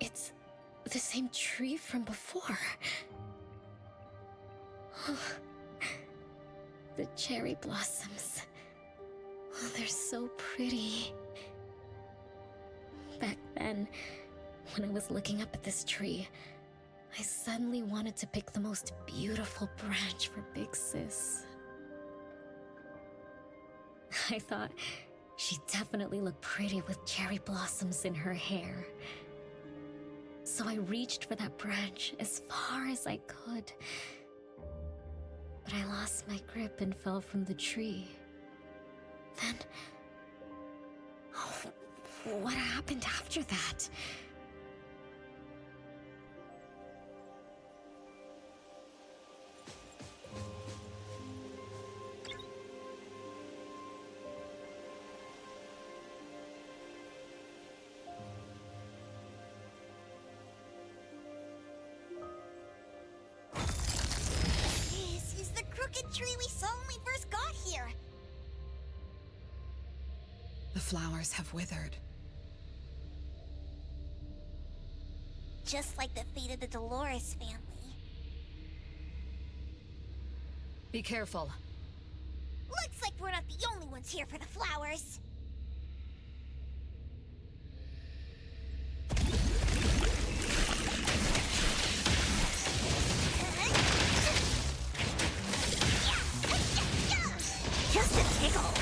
It's the same tree from before. The cherry blossoms. Oh, they're so pretty. Back then, when I was looking up at this tree, I suddenly wanted to pick the most beautiful branch for Big Sis. I thought she'd definitely look pretty with cherry blossoms in her hair. So I reached for that branch as far as I could. But I lost my grip and fell from the tree. Then... oh, what happened after that? This is the crooked tree we saw when we first got here. The flowers have withered. Just like the fate of the Dolores family. Be careful. Looks like we're not the only ones here for the flowers. Just a tickle.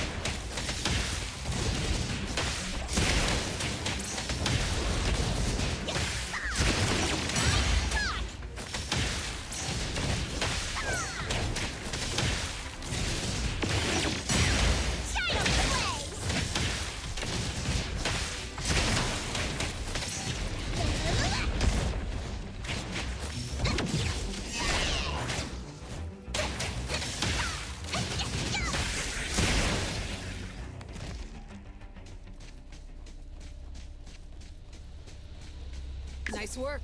Nice work.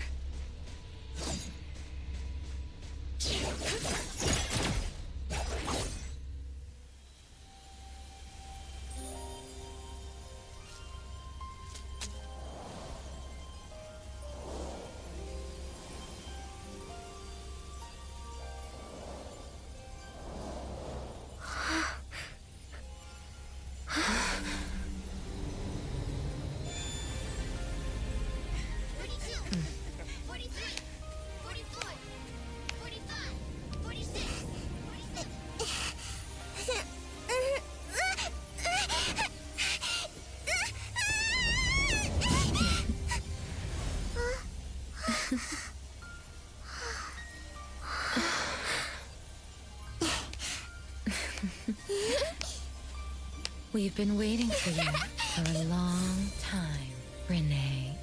We've been waiting for you for a long time, Renee.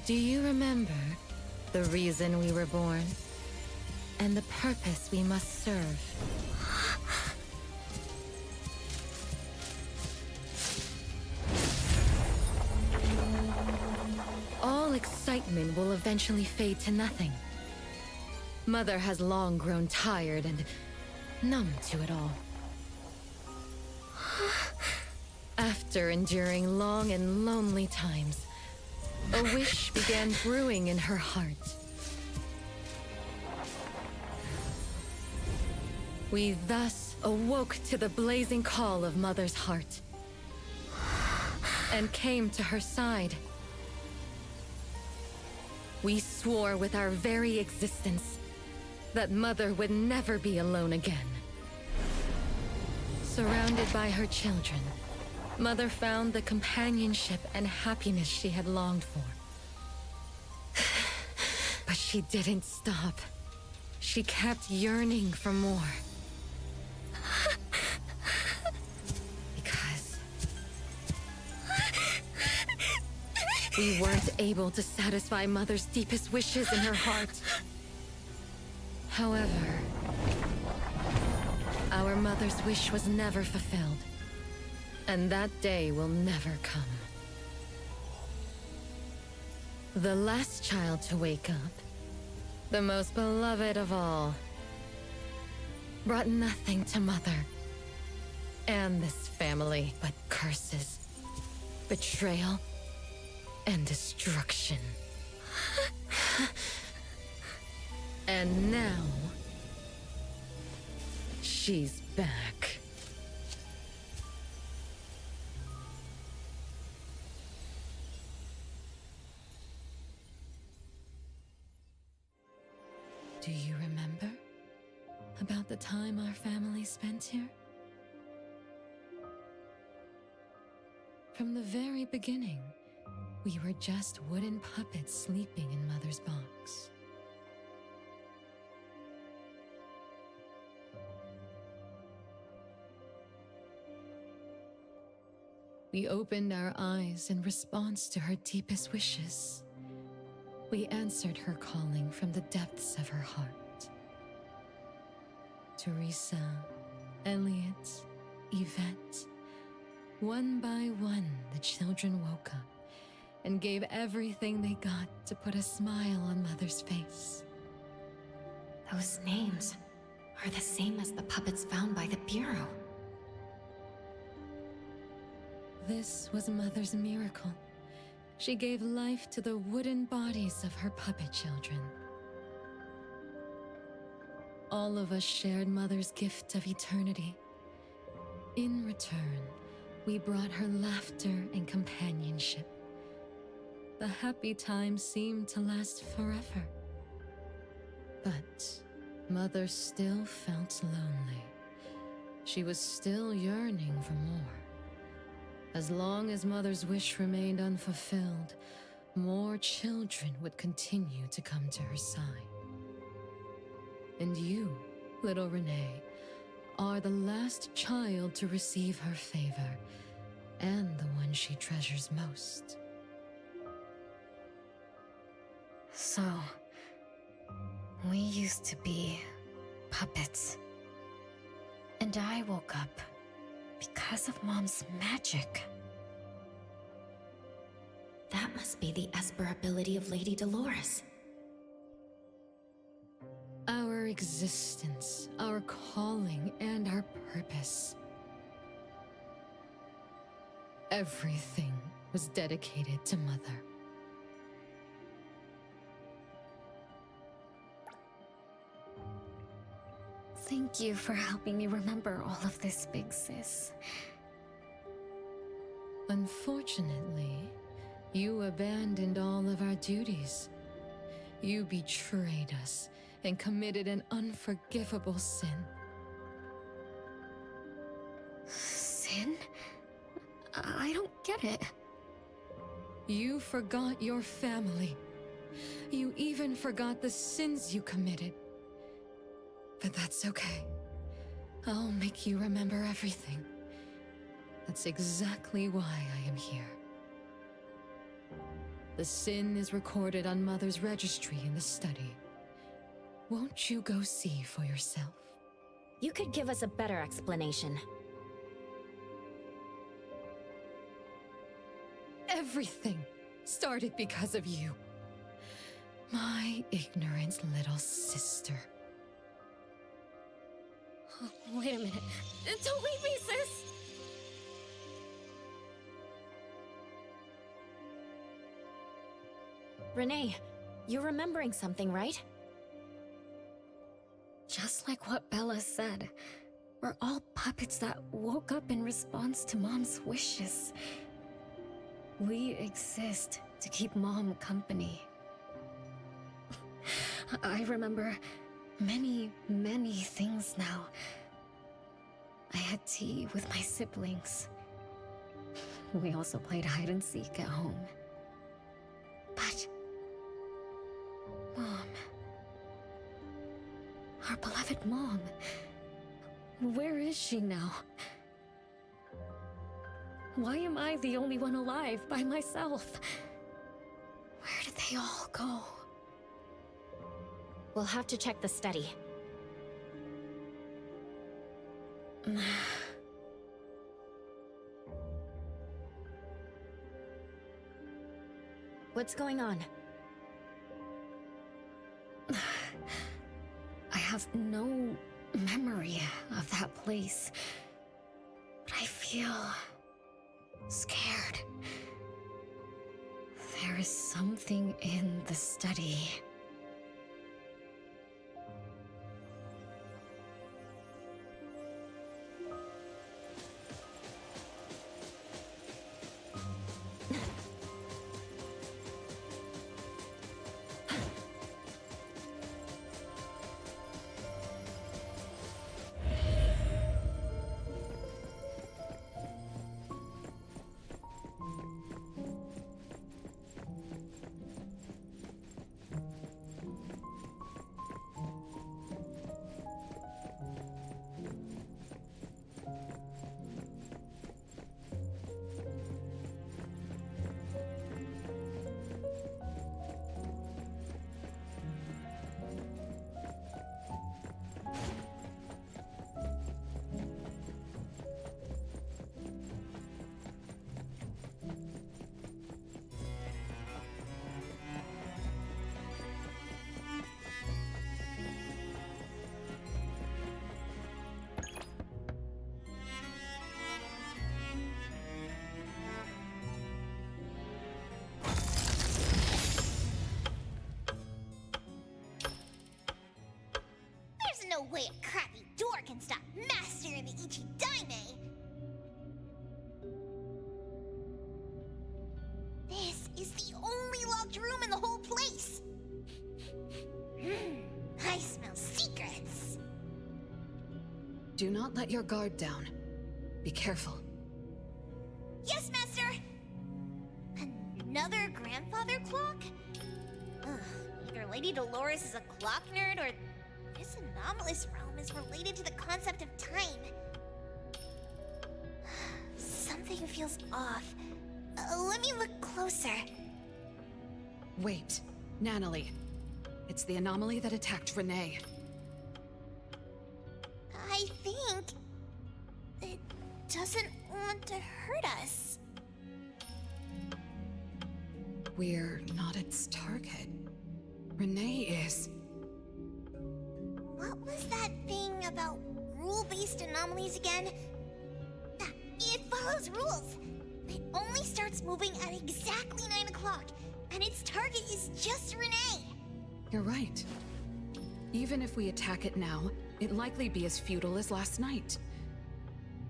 Do you remember the reason we were born? And the purpose we must serve? All excitement will eventually fade to nothing. Mother has long grown tired and numb to it all. After enduring long and lonely times, a wish began brewing in her heart. We thus awoke to the blazing call of Mother's heart and came to her side. We swore with our very existence that Mother would never be alone again. Surrounded by her children, Mother found the companionship and happiness she had longed for. But she didn't stop. She kept yearning for more. Because we weren't able to satisfy Mother's deepest wishes in her heart. However, our Mother's wish was never fulfilled, and that day will never come. The last child to wake up, the most beloved of all, brought nothing to Mother and this family, but curses, betrayal, and destruction. And now, she's back. Do you remember about the time our family spent here? From the very beginning, we were just wooden puppets sleeping in Mother's box. We opened our eyes in response to her deepest wishes. We answered her calling from the depths of her heart. Teresa, Elliot, Yvette, one by one, the children woke up and gave everything they got to put a smile on Mother's face. Those names are the same as the puppets found by the Bureau. This was Mother's miracle. She gave life to the wooden bodies of her puppet children. All of us shared Mother's gift of eternity. In return, we brought her laughter and companionship. The happy times seemed to last forever. But Mother still felt lonely. She was still yearning for more. As long as Mother's wish remained unfulfilled, more children would continue to come to her side. And you, little Renee, are the last child to receive her favor, and the one she treasures most. So, we used to be puppets. And I woke up because of Mom's magic. That must be the Esper ability of Lady Dolores. Our existence, our calling, and our purpose. Everything was dedicated to Mother. Thank you for helping me remember all of this, Big Sis. Unfortunately, you abandoned all of our duties. You betrayed us and committed an unforgivable sin. Sin? I don't get it. You forgot your family. You even forgot the sins you committed. But that's okay. I'll make you remember everything. That's exactly why I am here. The sin is recorded on Mother's registry in the study. Won't you go see for yourself? You could give us a better explanation. Everything started because of you. My ignorant little sister. Oh, wait a minute. Don't leave me, sis! Renee, you're remembering something, right? Just like what Bella said, we're all puppets that woke up in response to Mom's wishes. We exist to keep Mom company. I remember many, many things now. I had tea with my siblings. We also played hide and seek at home. But Mom, our beloved Mom, where is she now? Why am I the only one alive by myself? Where did they all go? We'll have to check the study. What's going on? I have no memory of that place. feel scared. There is something in the study. There's no way a crappy door can stop Master and the Ichidaime! This is the only locked room in the whole place! I smell secrets! Do not let your guard down. Be careful. Yes, Master! Another grandfather clock? Ugh, either Lady Dolores is a clock nerd or this anomalous realm is related to the concept of time. Something feels off. Let me look closer. Wait, Nanalie. It's the anomaly that attacked Renee. I think it doesn't want to hurt us. We're not its target. Renee is. What was that thing about rule-based anomalies again? Ah, it follows rules. It only starts moving at exactly 9 o'clock, and its target is just Renee. You're right. Even if we attack it now, it'd likely be as futile as last night.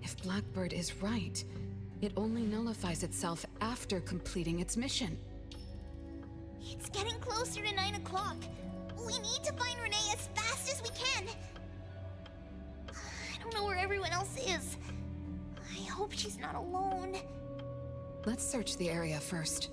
If Blackbird is right, it only nullifies itself after completing its mission. It's getting closer to 9 o'clock. We need to find Renee as fast as we can. I don't know where everyone else is. I hope she's not alone. Let's search the area first.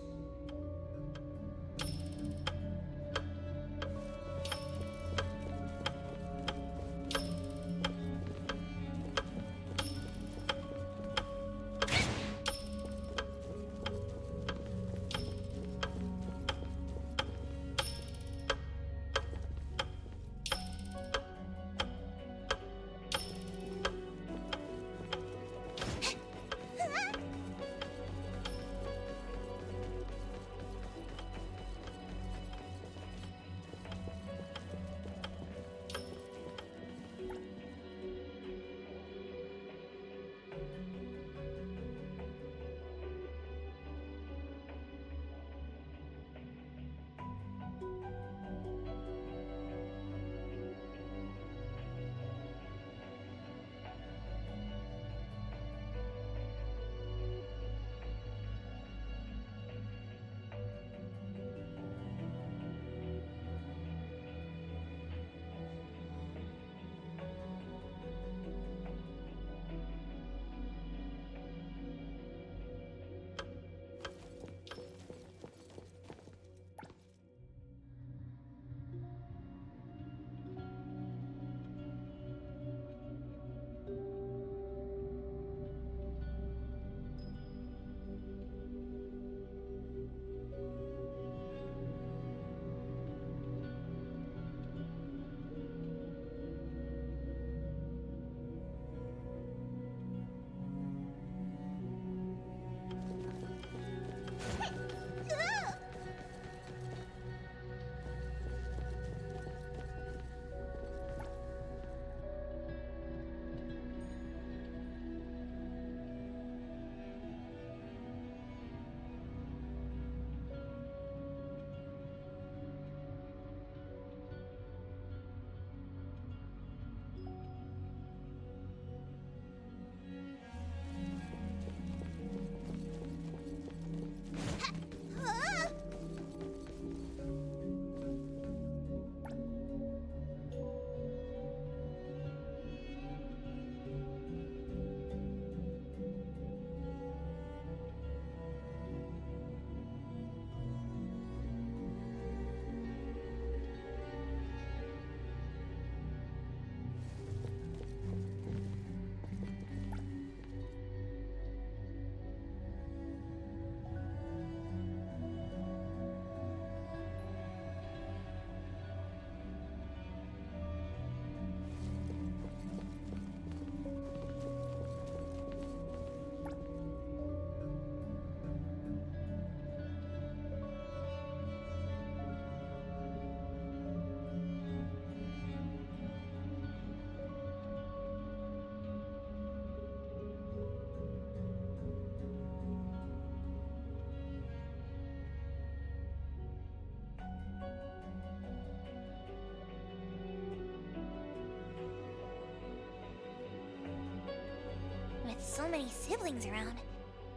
so many siblings around,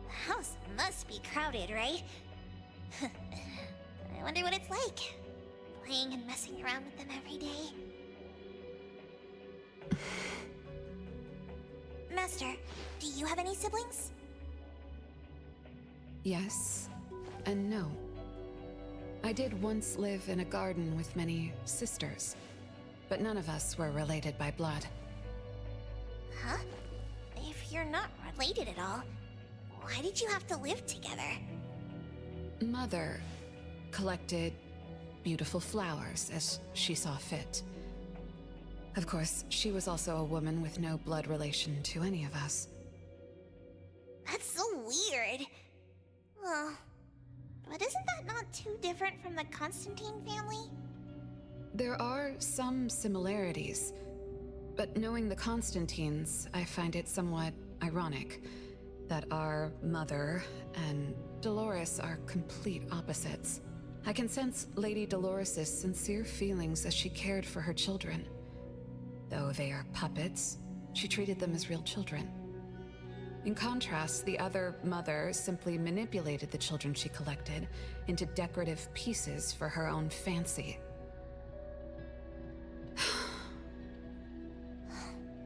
the house must be crowded, right? I wonder what it's like, playing and messing around with them every day. Master, do you have any siblings? Yes and no. I did once live in a garden with many sisters, but none of us were related by blood. Huh? If you're not related at all, why did you have to live together? Mother collected beautiful flowers as she saw fit. Of course, she was also a woman with no blood relation to any of us. That's so weird. Well, but isn't that not too different from the Constantine family? There are some similarities, but knowing the Constantines, I find it somewhat ironic that our mother and Dolores are complete opposites. I can sense Lady Dolores' sincere feelings as she cared for her children. Though they are puppets, she treated them as real children. In contrast, the other mother simply manipulated the children she collected into decorative pieces for her own fancy.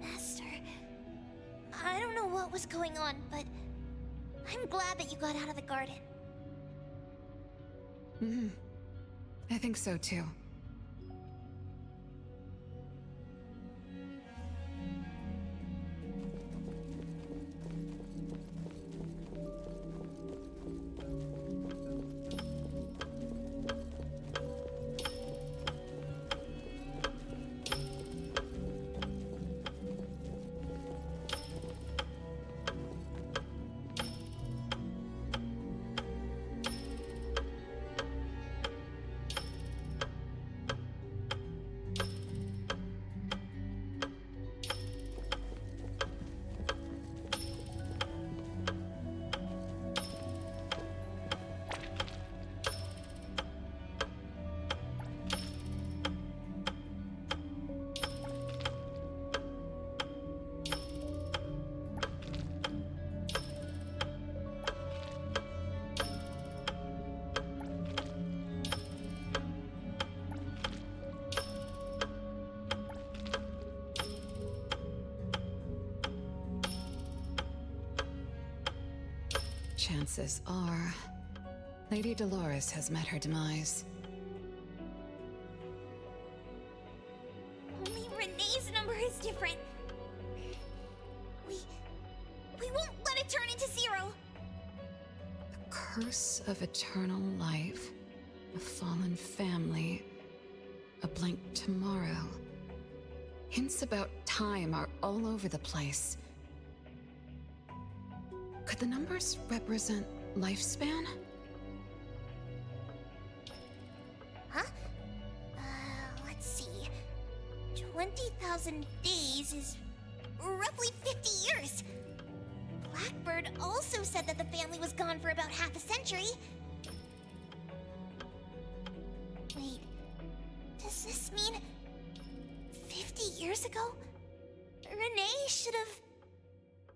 Master, I don't know what was going on, but I'm glad that you got out of the garden. I think so too. Chances are, Lady Dolores has met her demise. Only Renee's number is different. We won't let it turn into 0. The curse of eternal life, a fallen family, a blank tomorrow. Hints about time are all over the place. Could the numbers represent lifespan? Huh? Let's see. 20,000 days is roughly 50 years. Blackbird also said that the family was gone for about half a century. Wait, does this mean 50 years ago, Renee should have...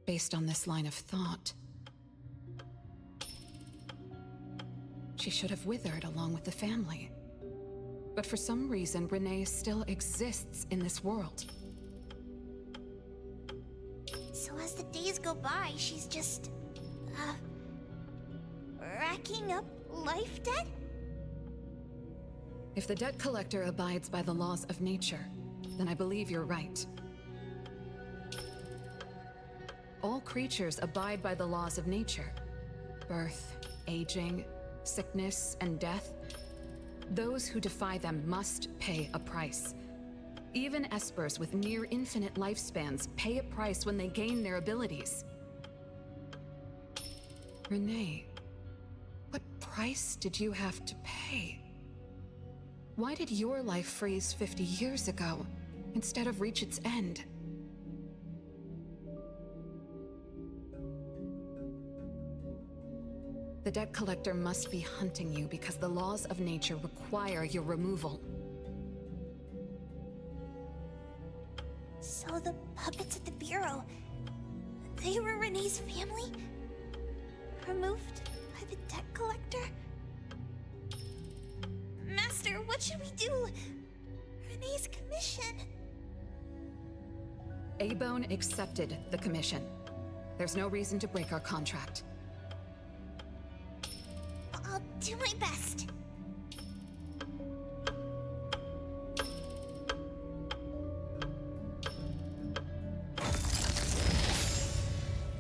Based on this line of thought, she should have withered along with the family. But for some reason, Renee still exists in this world. So as the days go by, she's just, racking up life debt? If the debt collector abides by the laws of nature, then I believe you're right. All creatures abide by the laws of nature. Birth, aging, sickness, and death. Those who defy them must pay a price. Even espers with near infinite lifespans pay a price when they gain their abilities. Renee, what price did you have to pay? Why did your life freeze 50 years ago instead of reach its end? The debt collector must be hunting you because the laws of nature require your removal. So the puppets at the Bureau, They were Renee's family? Removed by the debt collector? Master, what should we do? Renee's commission. A-Bone accepted the commission. There's no reason to break our contract. I'll do my best.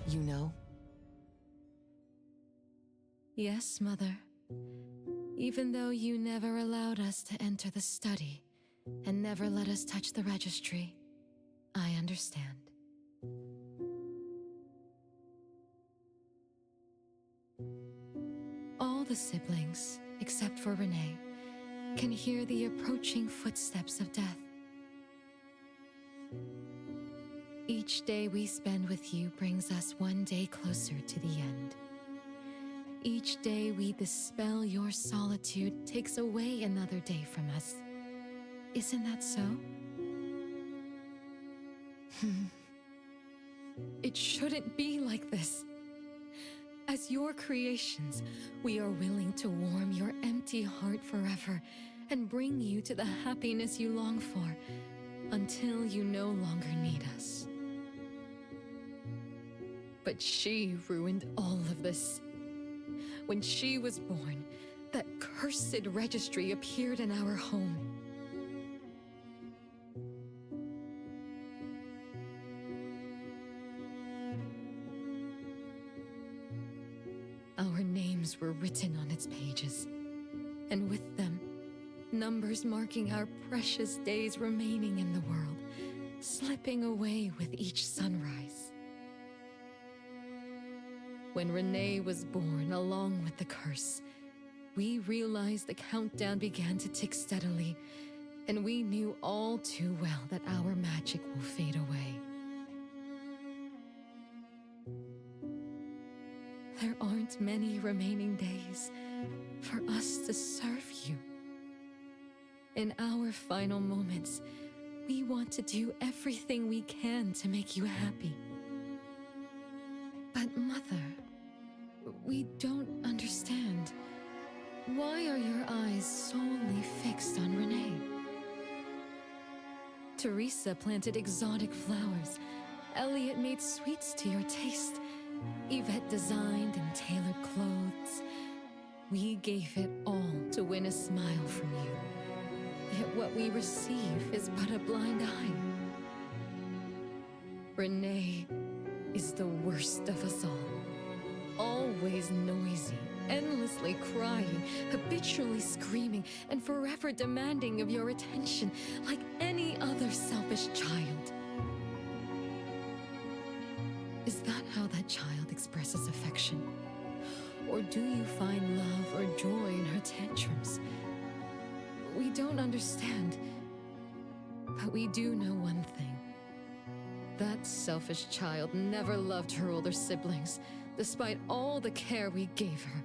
You know? Yes, Mother. Even though you never allowed us to enter the study and never let us touch the registry, I understand. All the siblings, except for Renee, can hear the approaching footsteps of death. Each day we spend with you brings us one day closer to the end. Each day we dispel your solitude takes away another day from us. Isn't that so? It shouldn't be like this. As your creations, we are willing to warm your empty heart forever and bring you to the happiness you long for until you no longer need us. But she ruined all of this. When she was born, that cursed registry appeared in our home. Our names were written on its pages, and with them, numbers marking our precious days remaining in the world, slipping away with each sunrise. When Renee was born along with the curse, we realized the countdown began to tick steadily, and we knew all too well that our magic will fade away. There aren't many remaining days for us to serve you. In our final moments, we want to do everything we can to make you happy. But Mother, we don't understand. Why are your eyes solely fixed on Renee? Teresa planted exotic flowers. Elliot made sweets to your taste. Yvette designed and tailored clothes. We gave it all to win a smile from you. Yet what we receive is but a blind eye. Renee is the worst of us all. Always noisy, endlessly crying, habitually screaming, and forever demanding of your attention like any other selfish child. Is that how that child expresses affection? Or do you find love or joy in her tantrums? We don't understand, but we do know one thing. That selfish child never loved her older siblings, despite all the care we gave her.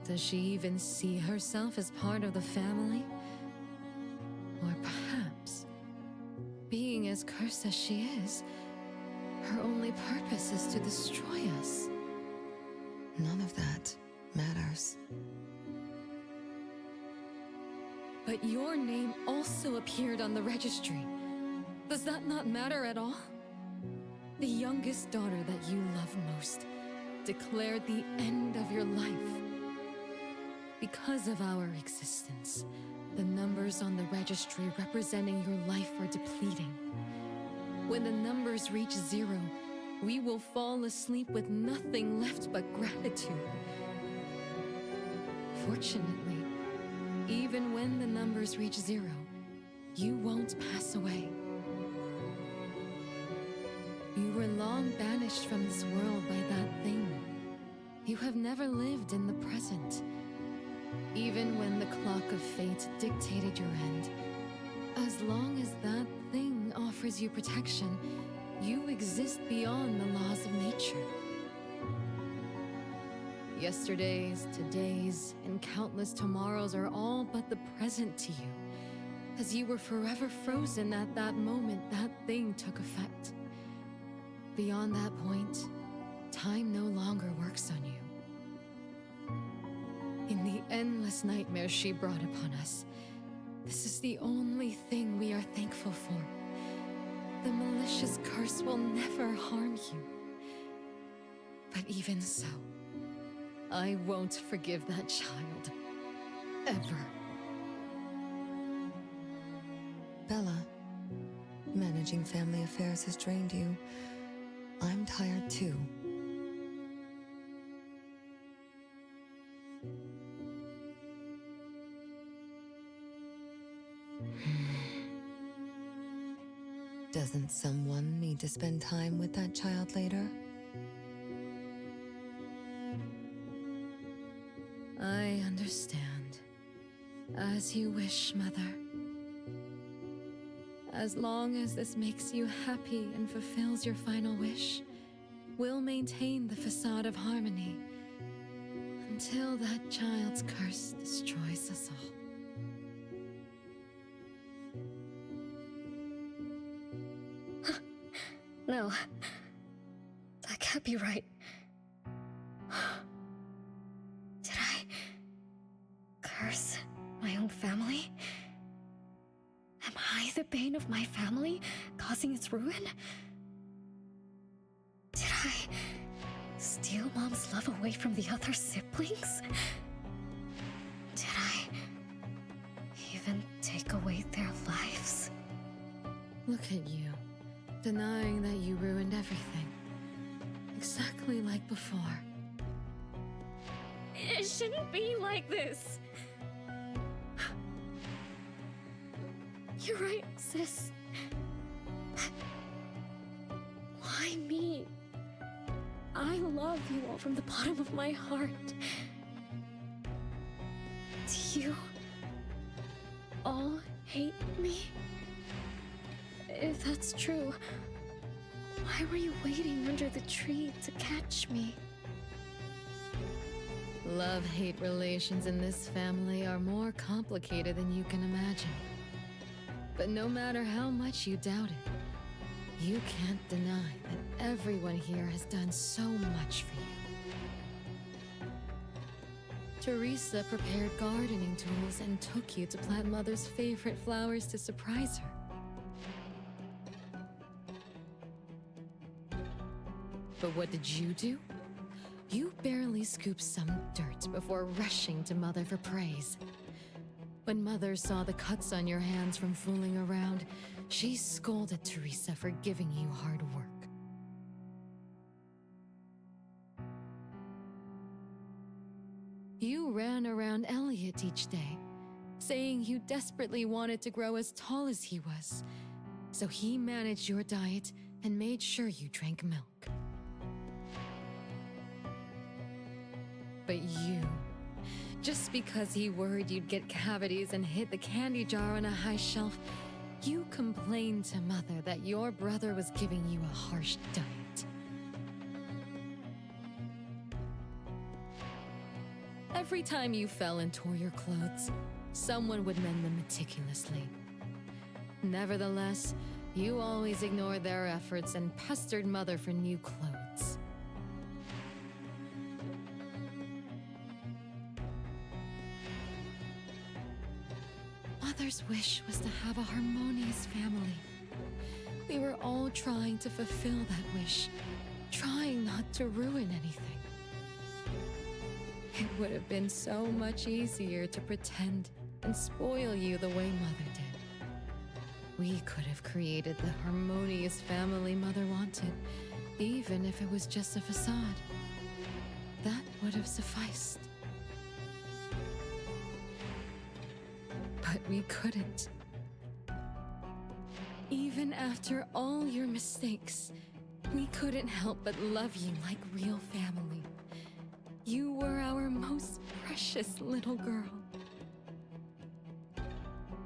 Does she even see herself as part of the family? Or perhaps, being as cursed as she is, her only purpose is to destroy us? None of that matters. But your name also appeared on the registry. Does that not matter at all? The youngest daughter that you love most declared the end of your life. Because of our existence, the numbers on the registry representing your life are depleting. When the numbers reach 0, we will fall asleep with nothing left but gratitude. Fortunately, even when the numbers reach 0, you won't pass away. You were long banished from this world by that thing. You have never lived in the present. Even when the clock of fate dictated your end, as long as that thing offers you protection, you exist beyond the laws of nature. Yesterdays, todays, and countless tomorrows are all but the present to you, as you were forever frozen at that moment that thing took effect. Beyond that point, time no longer works on you. In the endless nightmares she brought upon us, this is the only thing we are thankful for. The malicious curse will never harm you. But even so, I won't forgive that child. Ever. Bella, managing family affairs has drained you. I'm tired too. Doesn't someone need to spend time with that child later? I understand. As you wish, Mother. As long as this makes you happy and fulfills your final wish, we'll maintain the facade of harmony until that child's curse destroys us all. No. That can't be right. Did I curse my own family? Am I the bane of my family, causing its ruin? Did I steal Mom's love away from the other siblings? Did I even take away their lives? Look at you, denying that you ruined everything. Exactly like before. It shouldn't be like this. You're right, sis. Why me? I love you all from the bottom of my heart. Do you all hate me? If that's true, why were you waiting under the tree to catch me? Love-hate relations in this family are more complicated than you can imagine. But no matter how much you doubt it, you can't deny that everyone here has done so much for you. Teresa prepared gardening tools and took you to plant Mother's favorite flowers to surprise her. But what did you do? You barely scooped some dirt before rushing to Mother for praise. When Mother saw the cuts on your hands from fooling around, she scolded Teresa for giving you hard work. You ran around Elliot each day, saying you desperately wanted to grow as tall as he was, so he managed your diet and made sure you drank milk. But you, just because he worried you'd get cavities and hid the candy jar on a high shelf, you complained to Mother that your brother was giving you a harsh diet. Every time you fell and tore your clothes, someone would mend them meticulously. Nevertheless, you always ignored their efforts and pestered Mother for new clothes. Mother's wish was to have a harmonious family. We were all trying to fulfill that wish, trying not to ruin anything. It would have been so much easier to pretend and spoil you the way Mother did. We could have created the harmonious family Mother wanted, even if it was just a facade. That would have sufficed. But we couldn't. Even after all your mistakes, we couldn't help but love you like real family. You were our most precious little girl.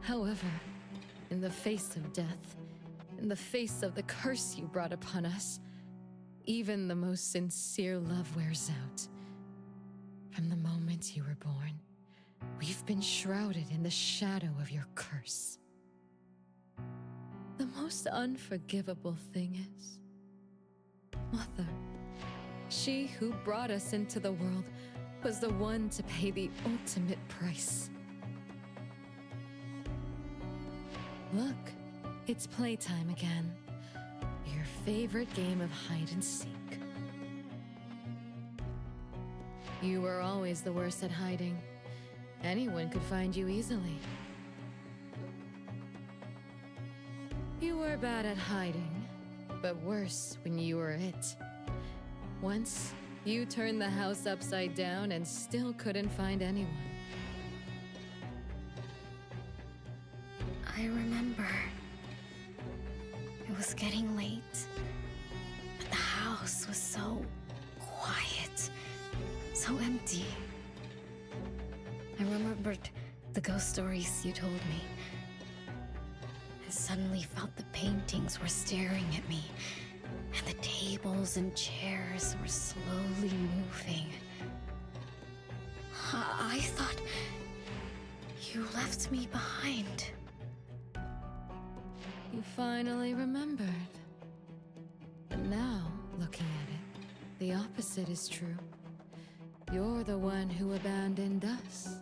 However, in the face of death, in the face of the curse you brought upon us, even the most sincere love wears out. From the moment you were born, we've been shrouded in the shadow of your curse. The most unforgivable thing is, Mother. She who brought us into the world was the one to pay the ultimate price. Look, it's playtime again. Your favorite game of hide and seek. You were always the worst at hiding. Anyone could find you easily. You were bad at hiding, but worse when you were it. Once, you turned the house upside down and still couldn't find anyone. I remember. It was getting late, but the house was so quiet, so empty. I remembered the ghost stories you told me. I suddenly felt the paintings were staring at me, and the tables and chairs were slowly moving. I thought you left me behind. You finally remembered. But now, looking at it, the opposite is true. You're the one who abandoned us.